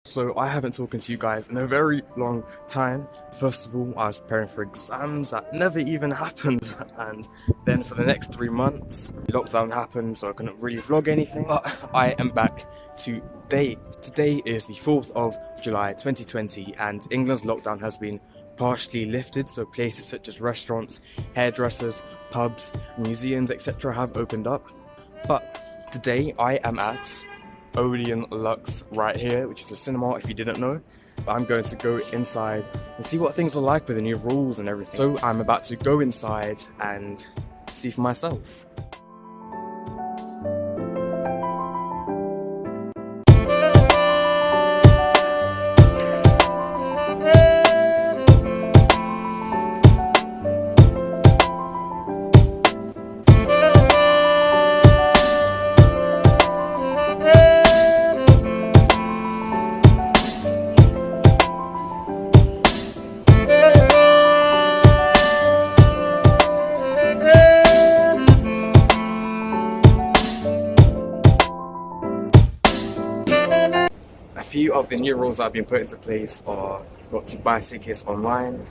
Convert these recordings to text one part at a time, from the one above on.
So I haven't talked to you guys in a very long time. First of all, I was preparing for exams that never even happened, and then for the next 3 months, lockdown happened, so I couldn't really vlog anything. But I am back today. Today is the 4th of July 2020, and England's lockdown has been partially lifted, so places such as restaurants, hairdressers, pubs, museums, etc. have opened up. But today I am at Odeon Luxe right here, which is a cinema if you didn't know. But I'm going to go inside and see what things are like with the new rules and everything. So I'm about to go inside and see for myself. A few of the new rules that have been put into place are you've got to buy tickets online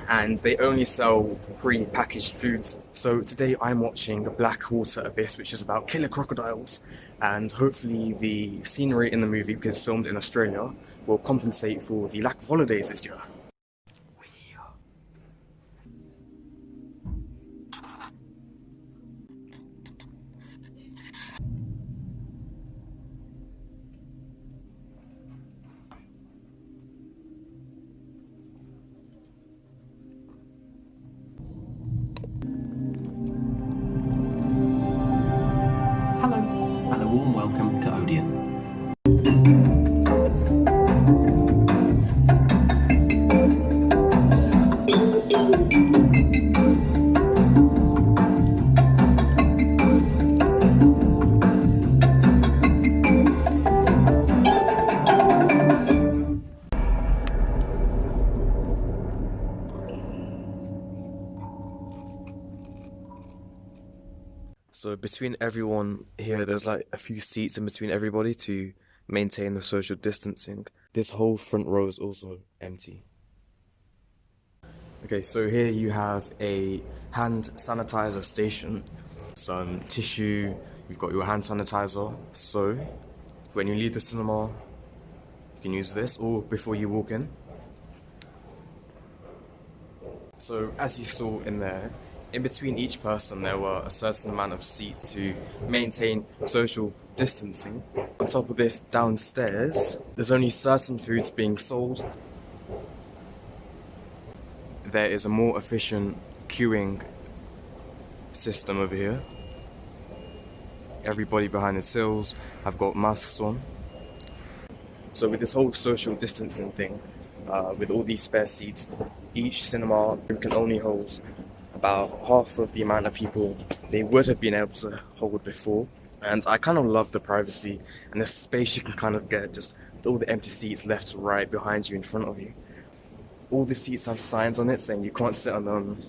and they only sell pre-packaged foods. So today I'm watching Blackwater Abyss, which is about killer crocodiles, and hopefully the scenery in the movie, because it's filmed in Australia, will compensate for the lack of holidays this year. Hello, and a warm welcome to Odeon. So between everyone here, there's like a few seats in between everybody to maintain the social distancing. This whole front row is also empty. Okay, so here you have a hand sanitizer station, some tissue, you've got your hand sanitizer. So when you leave the cinema, you can use this, or before you walk in. So as you saw in there, in between each person there were a certain amount of seats to maintain social distancing. On top of this, downstairs, there's only certain foods being sold. There is a more efficient queuing system over here. Everybody behind the tills have got masks on. So with this whole social distancing thing, with all these spare seats, each cinema can only hold about half of the amount of people they would have been able to hold before. And I kind of love the privacy and the space you can kind of get, just all the empty seats left to right, behind you, in front of you. All the seats have signs on it saying you can't sit on them.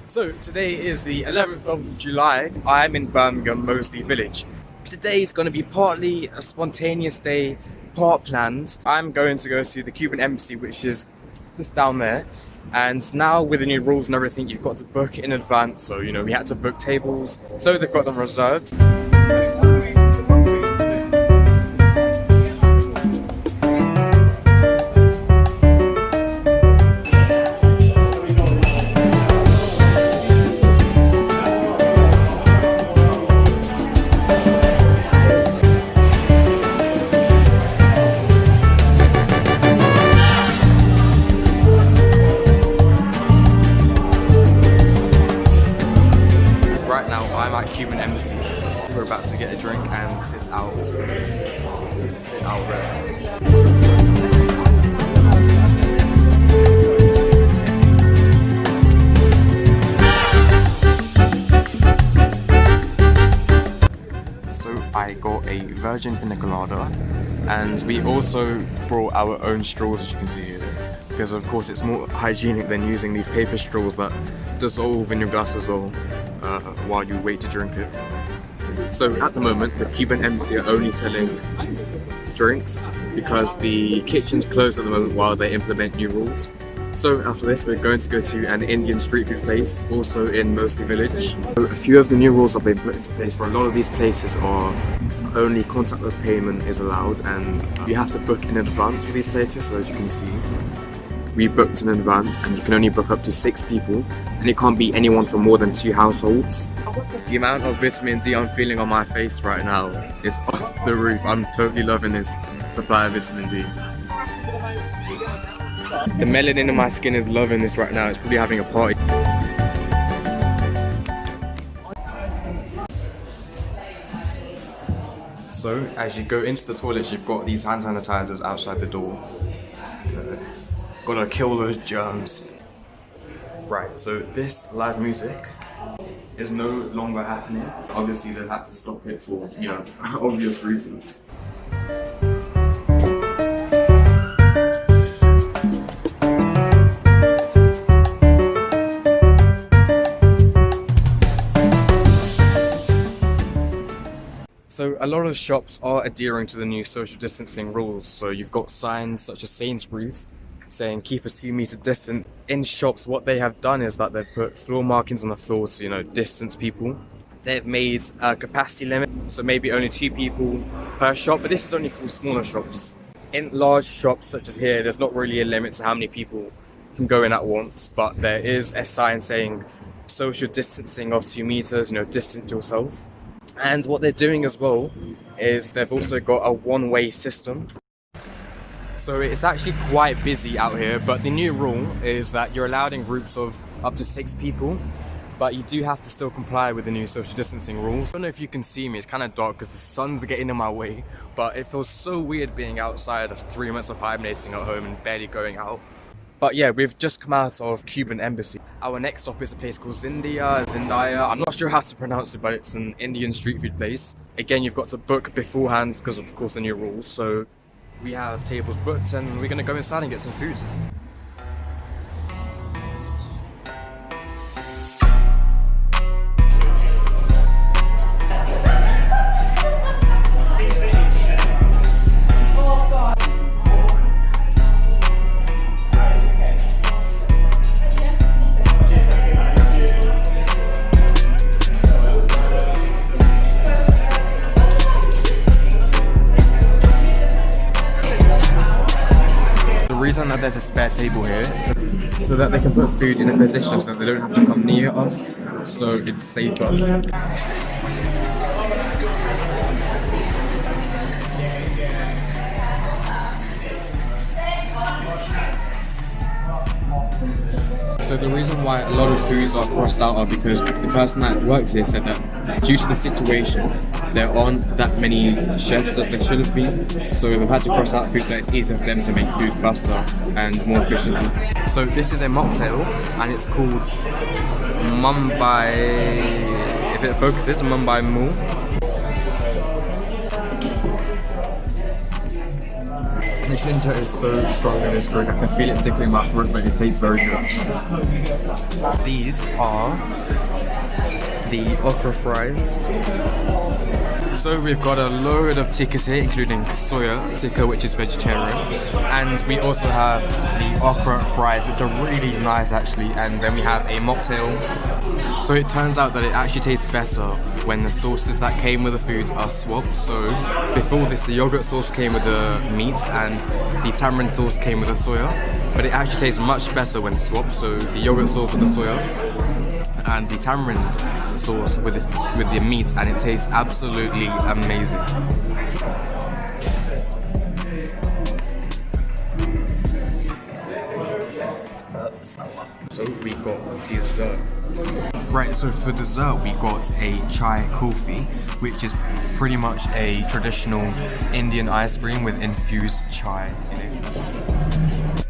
So today is the 11th of July. I'm in Birmingham, Moseley village. Today is going to be partly a spontaneous day, part planned. I'm going to go to the Cuban Embassy, which is just down there. And now with the new rules and everything, you've got to book it in advance. So, you know, we had to book tables. So they've got them reserved. virgin pina colada, and we also brought our own straws, as you can see here, because of course it's more hygienic than using these paper straws that dissolve in your glass as well while you wait to drink it. So at the moment, the Cuban Embassy are only selling drinks because the kitchen's closed at the moment while they implement new rules. So after this, we're going to go to an Indian street food place, also in Moseley village. So a few of the new rules have been put into place for a lot of these places are only contactless payment is allowed, and you have to book in advance for these places. So as you can see, we booked in advance, and you can only book up to 6 people, and it can't be anyone from more than 2 households. The amount of vitamin D I'm feeling on my face right now is off the roof. I'm totally loving this supply of vitamin D. The melanin in my skin is loving this right now. It's probably having a party. So as you go into the toilets, you've got these hand sanitizers outside the door. Gotta kill those germs. Right, so this live music is no longer happening. Obviously they've had to stop it for, you know, obvious reasons. So a lot of shops are adhering to the new social distancing rules. So you've got signs such as Sainsbury's saying keep a 2-meter distance. In shops, what they have done is that they've put floor markings on the floor to, you know, distance people. They've made a capacity limit, so maybe only 2 people per shop, but this is only for smaller shops. In large shops such as here, there's not really a limit to how many people can go in at once, but there is a sign saying social distancing of 2 meters, you know, distance yourself. And what they're doing as well is they've also got a one-way system. So it's actually quite busy out here, but the new rule is that you're allowed in groups of up to 6 people, but you do have to still comply with the new social distancing rules. I don't know if you can see me, it's kind of dark because the sun's getting in my way, but it feels so weird being outside after 3 months of hibernating at home and barely going out. But yeah, we've just come out of Cuban Embassy. Our next stop is a place called Zindiya. I'm not sure how to pronounce it, but it's an Indian street food place. Again, you've got to book beforehand because of course the new rules. So we have tables booked and we're gonna go inside and get some food. The reason that there's a spare table here so that they can put food in a position so that they don't have to come near us, so it's safer. So the reason why a lot of foods are crossed out are because the person that works here said that due to the situation, there aren't that many chefs as there should have been. So they've had to cross out food that it's easier for them to make food faster and more efficiently. So this is a mocktail and it's called Mumbai, if it focuses, Mumbai Moo. The ginger is so strong in this drink, I can feel it tickling my throat, but it tastes very good. These are the okra fries. So we've got a load of tikkas here, including soya tikka, which is vegetarian, and we also have the okra fries, which are really nice actually, and then we have a mocktail. So it turns out that it actually tastes better when the sauces that came with the food are swapped. So before this, the yogurt sauce came with the meat and the tamarind sauce came with the soya, but it actually tastes much better when swapped. So the yogurt sauce with the soya and the tamarind sauce with the meat, and it tastes absolutely amazing. So we got dessert. Right, so for dessert we got a chai kulfi, which is pretty much a traditional Indian ice cream with infused chai in it.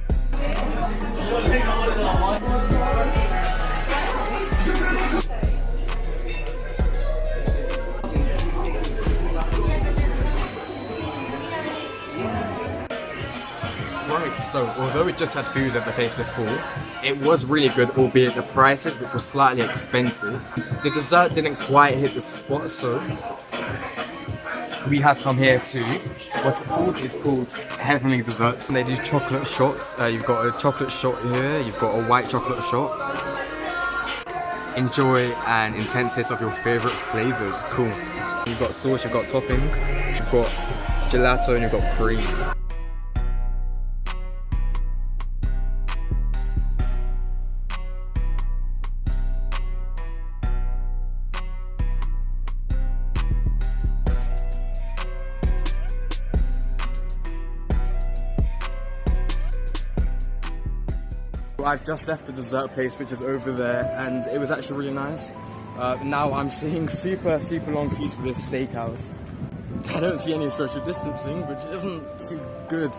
although we just had food at the place before, it was really good, albeit the prices, which were slightly expensive. The dessert didn't quite hit the spot, so we have come here to what's it called? It's called Heavenly Desserts. And they do chocolate shots. You've got a chocolate shot here, you've got a white chocolate shot. Enjoy an intense hit of your favourite flavours. Cool. You've got sauce, you've got topping, you've got gelato, and you've got cream. I've just left the dessert place, which is over there, and it was actually really nice. Now I'm seeing super long queues for this steakhouse. I don't see any social distancing, which isn't too good.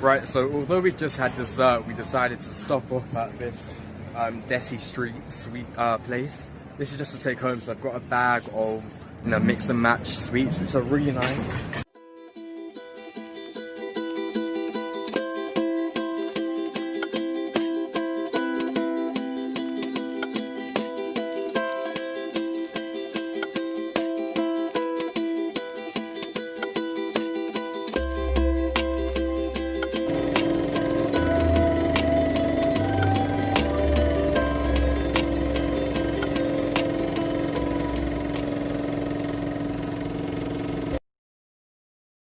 Right, so although we just had dessert, we decided to stop off at this Desi Street sweet place. This is just to take home, so I've got a bag of mix and match sweets, which are really nice.